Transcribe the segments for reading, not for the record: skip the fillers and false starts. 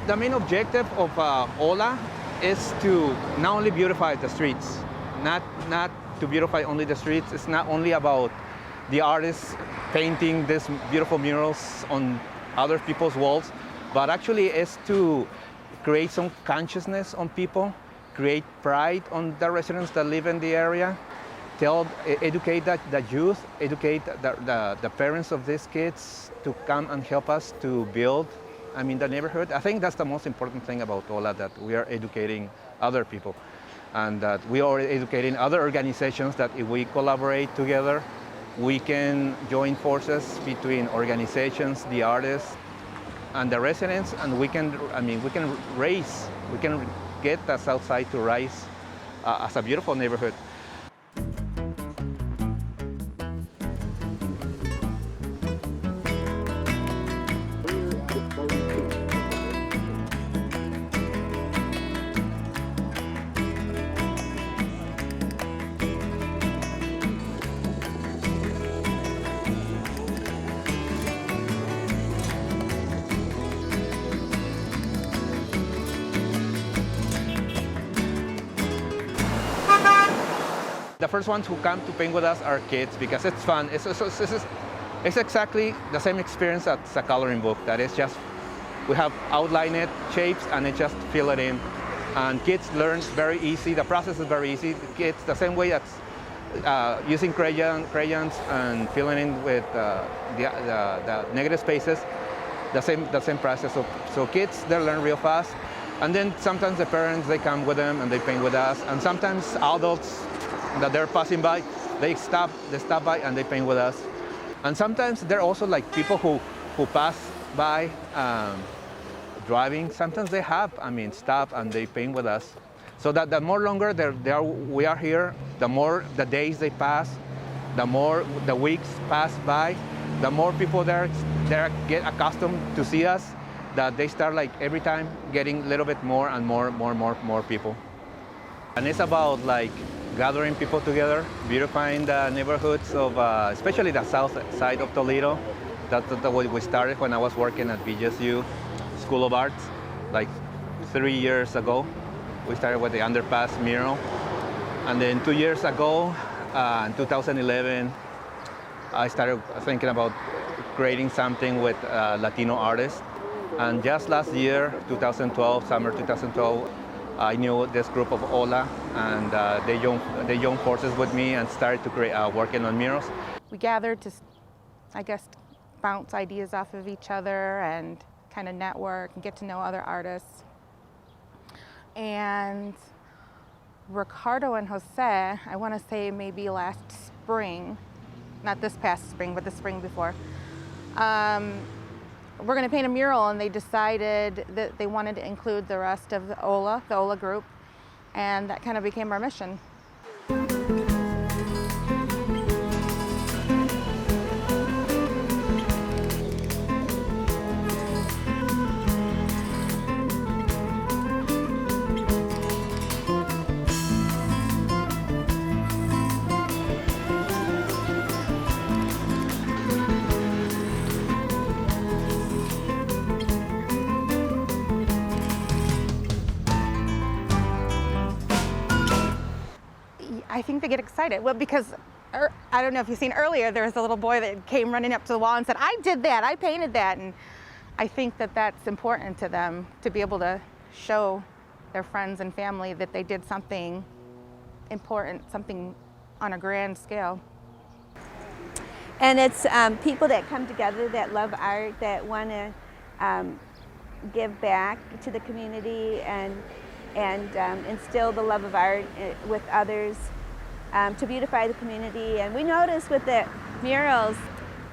The main objective of OLA is to not only beautify the streets, not to beautify only the streets. It's not only about the artists painting these beautiful murals on other people's walls, but actually is to create some consciousness on people, create pride on the residents that live in the area, educate the youth, educate the parents of these kids to come and help us to build, the neighborhood. I think that's the most important thing about OLA, that we are educating other people, and that we are educating other organizations that if we collaborate together, we can join forces between organizations, the artists, and the residents, and we can get the South Side to rise as a beautiful neighborhood. The first ones who come to paint with us are kids because it's fun. It's exactly the same experience as a coloring book. That is just, we have outlined shapes and it just fill it in. And kids learn very easy. The process is very easy. Kids, the same way as using crayons and filling in with the negative spaces, the same process. So kids, they learn real fast. And then sometimes the parents, they come with them and they paint with us. And sometimes adults that they're passing by, they stop by and they paint with us. And sometimes they're also like people who pass by driving. Sometimes they have, stop and they paint with us. So that the more longer we are here, the more the days they pass, the more the weeks pass by, the more people there get accustomed to see us, that they start like every time getting a little bit more and more people. And it's about like gathering people together, beautifying the neighborhoods of, especially the south side of Toledo. That's the way we started when I was working at BGSU School of Arts, like 3 years ago. We started with the underpass mural. And then 2 years ago, in 2011, I started thinking about creating something with Latino artists. And just last year, 2012, summer 2012, I knew this group of OLA, and they joined forces with me and started to create, working on murals. We gathered to, bounce ideas off of each other and kind of network and get to know other artists. And Ricardo and Jose, I want to say maybe last spring, not this past spring, but the spring before, we're going to paint a mural, and they decided that they wanted to include the rest of the OLA group, and that kind of became our mission. I think they get excited. Well, because I don't know if you've seen earlier, there was a little boy that came running up to the wall and said, "I did that, I painted that." And I think that that's important to them, to be able to show their friends and family that they did something important, something on a grand scale. And it's people that come together that love art, that want to give back to the community and instill the love of art with others, to beautify the community. And we noticed with the murals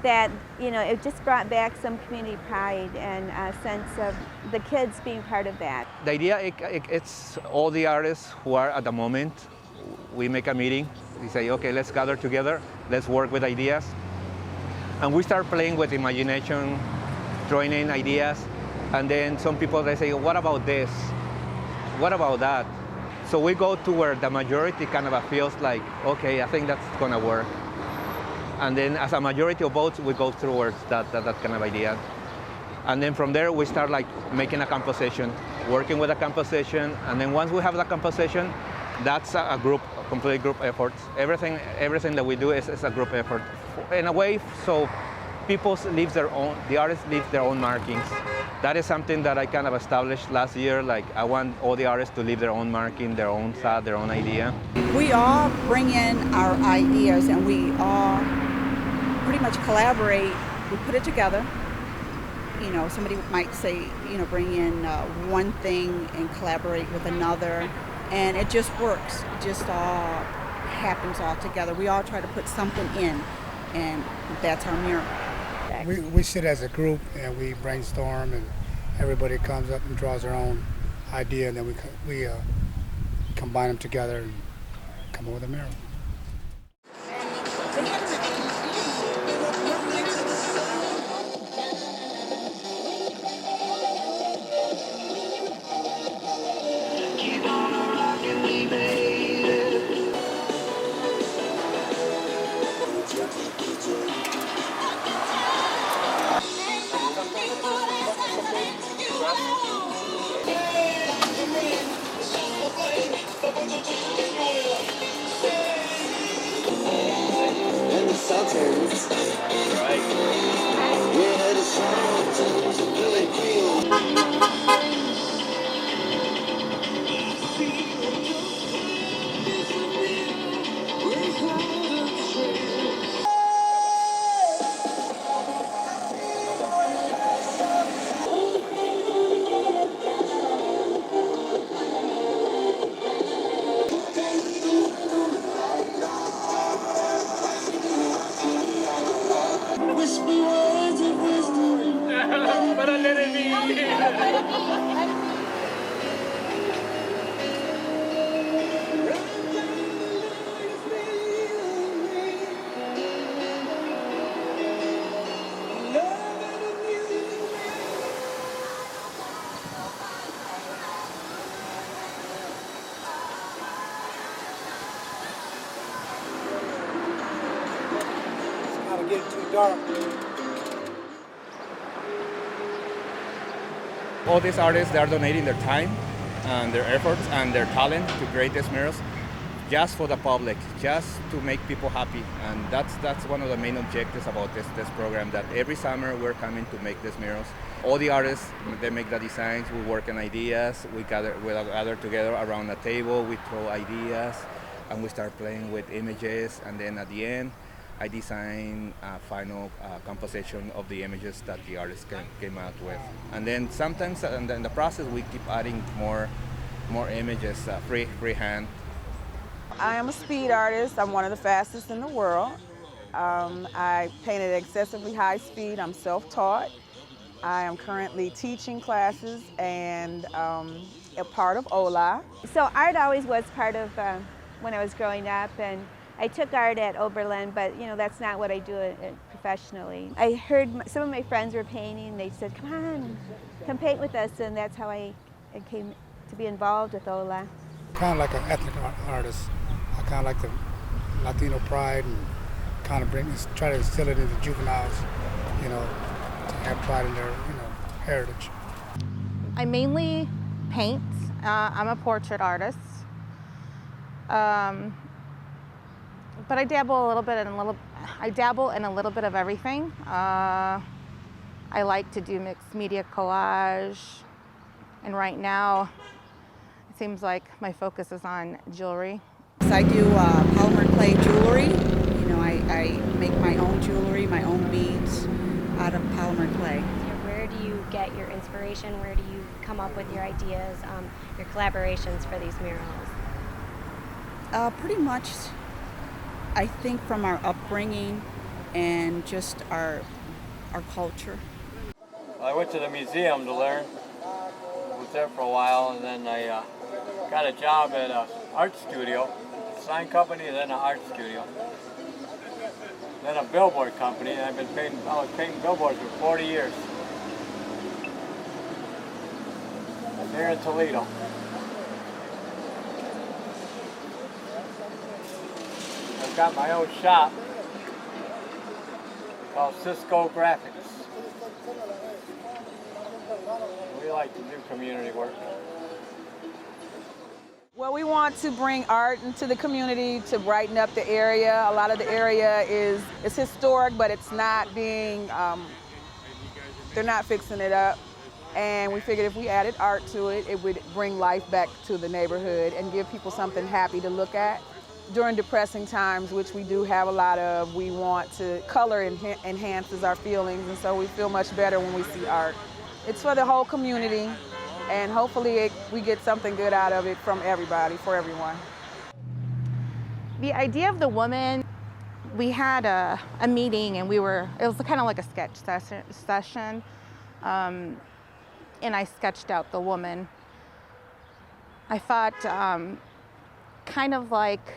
that, it just brought back some community pride and a sense of the kids being part of that. The idea, it's all the artists who are at the moment. We make a meeting. We say, okay, let's gather together. Let's work with ideas. And we start playing with imagination, throwing in ideas. And then some people, they say, what about this? What about that? So we go to where the majority kind of feels like, okay, I think that's gonna work. And then as a majority of votes, we go towards that kind of idea. And then from there, we start like making a composition, working with a composition. And then once we have the composition, that's a group, a complete group effort. Everything that we do is a group effort. In a way, so the artists leave their own markings. That is something that I kind of established last year. Like I want all the artists to leave their own marking, their own thought, their own idea. We all bring in our ideas and we all pretty much collaborate. We put it together. You know, somebody might say, you know, bring in one thing and collaborate with another, and it just works. It just all happens all together. We all try to put something in, and that's our mural. We sit as a group and we brainstorm, and everybody comes up and draws their own idea, and then we combine them together and come up with a mural. Get too dark. All these artists, they are donating their time and their efforts and their talent to create these murals just for the public, just to make people happy. And that's one of the main objectives about this program, that every summer we're coming to make these murals. All the artists, they make the designs, we work on ideas, we gather together around a table, we throw ideas, and we start playing with images, and then at the end, I design a final composition of the images that the artist came out with. And then sometimes in the process, we keep adding more images, freehand. I am a speed artist. I'm one of the fastest in the world. I paint at excessively high speed. I'm self-taught. I am currently teaching classes and a part of OLA. So art always was part of when I was growing up, and I took art at Oberlin, but you know that's not what I do professionally. I heard some of my friends were painting. They said, "Come on, come paint with us," and that's how I came to be involved with OLA. Kind of like an ethnic artist. I kind of like the Latino pride and kind of try to instill it into juveniles, you know, to have pride in their, you know, heritage. I mainly paint. I'm a portrait artist. But I dabble in a little bit of everything. I like to do mixed media collage, and right now it seems like my focus is on jewelry. I do polymer clay jewelry. You know, I make my own jewelry, my own beads out of polymer clay. Where do you get your inspiration? Where do you come up with your ideas, your collaborations for these murals? Pretty much, I think from our upbringing and just our culture. I went to the museum to learn. I was there for a while, and then I got a job at an art studio, sign company, and then an art studio. Then a billboard company, and I was painting billboards for 40 years. Here in Toledo. I've got my own shop called Cisco Graphics. We like to do community work. Well, we want to bring art into the community to brighten up the area. A lot of the area is historic, but it's not being, they're not fixing it up. And we figured if we added art to it, it would bring life back to the neighborhood and give people something happy to look at. During depressing times, which we do have a lot of, we want to, color enhances our feelings, and so we feel much better when we see art. It's for the whole community, and hopefully we get something good out of it from everybody, for everyone. The idea of the woman, we had a meeting and it was kind of like a sketch session, and I sketched out the woman. I thought kind of like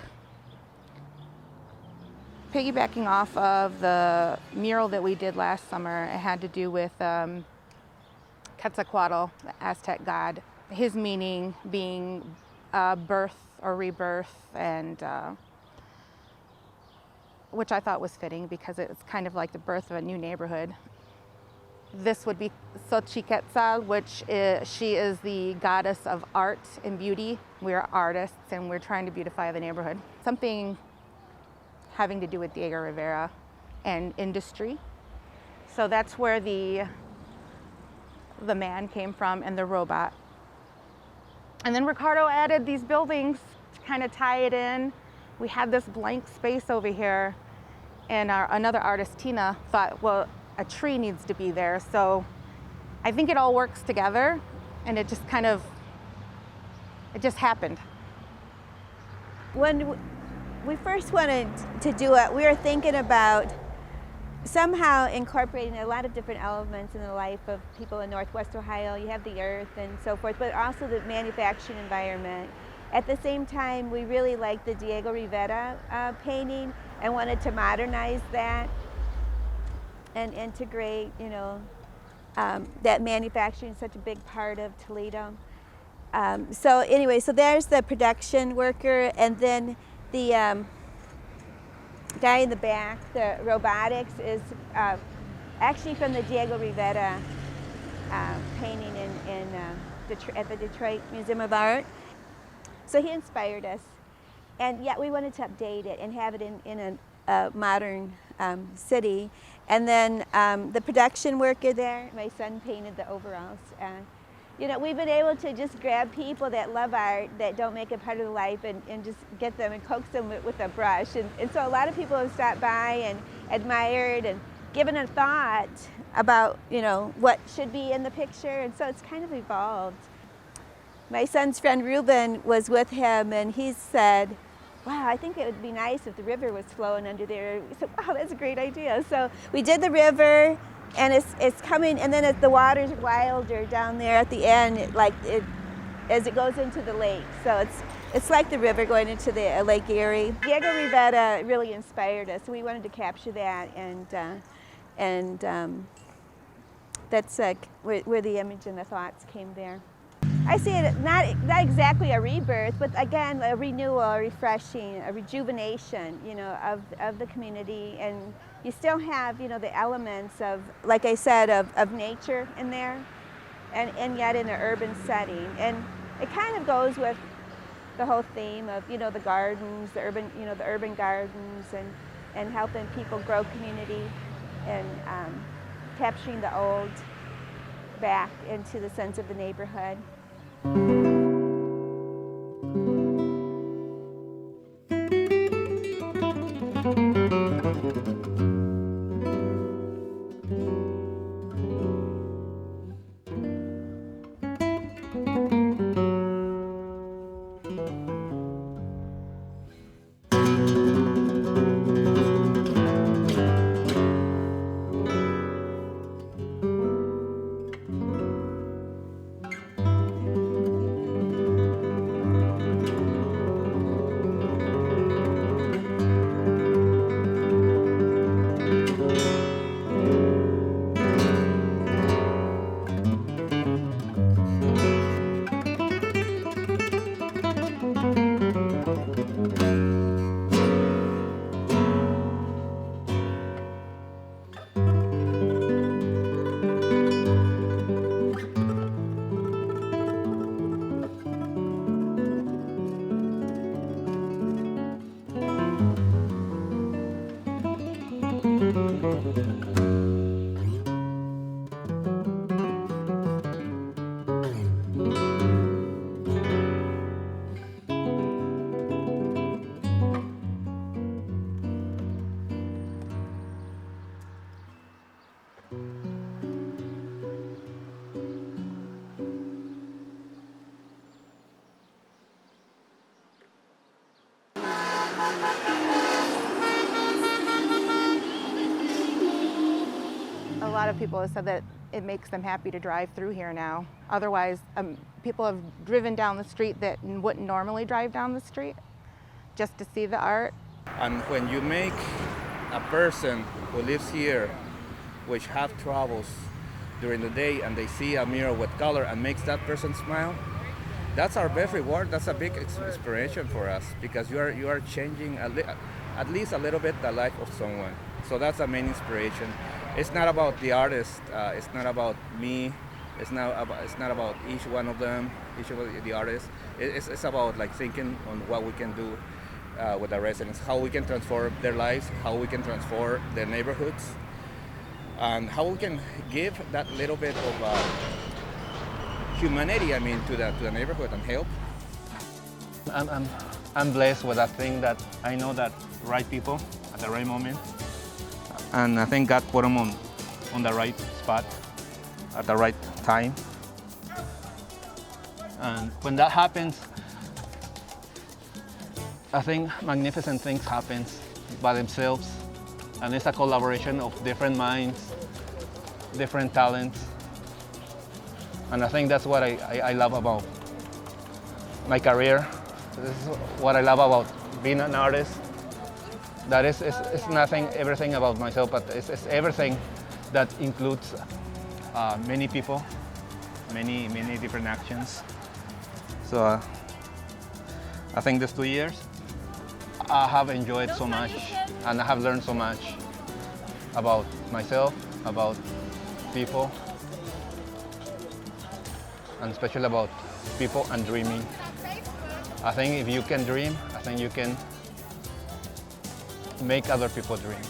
piggybacking off of the mural that we did last summer. It had to do with Quetzalcoatl, the Aztec god, his meaning being birth or rebirth, and which I thought was fitting because it's kind of like the birth of a new neighborhood. This would be Xochiquetzal, which she is the goddess of art and beauty. We're artists and we're trying to beautify the neighborhood. Something having to do with Diego Rivera and industry. So that's where the man came from and the robot. And then Ricardo added these buildings to kind of tie it in. We had this blank space over here, and another artist, Tina, thought, well, a tree needs to be there. So I think it all works together, and it just happened. When we first wanted to do it, we were thinking about somehow incorporating a lot of different elements in the life of people in Northwest Ohio. You have the earth and so forth, but also the manufacturing environment. At the same time, we really liked the Diego Rivera painting and wanted to modernize that and integrate, that manufacturing is such a big part of Toledo. So anyway, so there's the production worker, and then the guy in the back, the robotics, is actually from the Diego Rivera painting at the Detroit Museum of Art. So he inspired us, and yet we wanted to update it and have it in a modern city. And then the production worker there, my son painted the overalls. We've been able to just grab people that love art, that don't make it part of their life, and just get them and coax them with a brush. And so a lot of people have stopped by and admired and given a thought about, what should be in the picture. And so it's kind of evolved. My son's friend Ruben was with him, and he said, wow, I think it would be nice if the river was flowing under there. We said, wow, that's a great idea. So we did the river, and it's coming, and then the water's wilder down there at the end, as it goes into the lake. So it's like the river going into the Lake Erie. Diego Rivera really inspired us. We wanted to capture that, and that's where the image and the thoughts came there. I see it not exactly a rebirth, but again, a renewal, a refreshing, a rejuvenation, of the community. And you still have, the elements of, like I said, of nature in there, and yet in an urban setting. And it kind of goes with the whole theme of, the gardens, the urban gardens, and helping people grow community, and capturing the old back into the sense of the neighborhood. A lot of people have said that it makes them happy to drive through here now. Otherwise, people have driven down the street that wouldn't normally drive down the street just to see the art. And when you make a person who lives here, which have troubles during the day, and they see a mural with color and makes that person smile, that's our best reward. That's a big inspiration for us, because you are changing at least a little bit the life of someone. So that's the main inspiration. It's not about the artist. It's not about me. It's not about each one of them, each of the artists. It's about like thinking on what we can do with the residents, how we can transform their lives, how we can transform their neighborhoods, and how we can give that little bit of humanity, I mean, to the neighborhood and help. I'm blessed with that thing that I know that right people at the right moment, and I think God put them on the right spot at the right time. And when that happens, I think magnificent things happen by themselves, and it's a collaboration of different minds, different talents, and I think that's what I love about my career. This is what I love about being an artist. That it's nothing, everything about myself, but it's everything that includes many people, many different actions. So I think these 2 years, I have enjoyed so much, and I have learned so much about myself, about people, and especially about people and dreaming. I think if you can dream, I think you can make other people dream.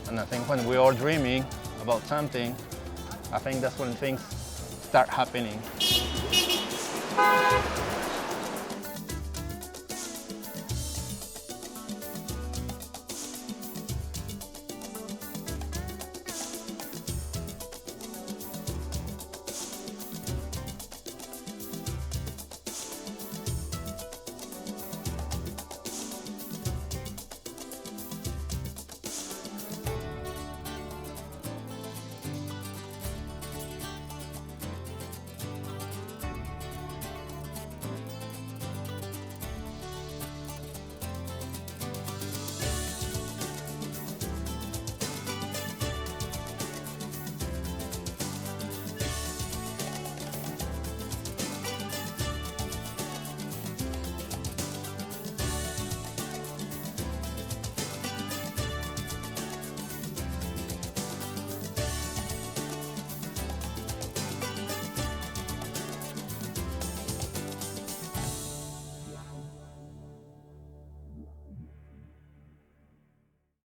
And I think when we are dreaming about something, I think that's when things start happening.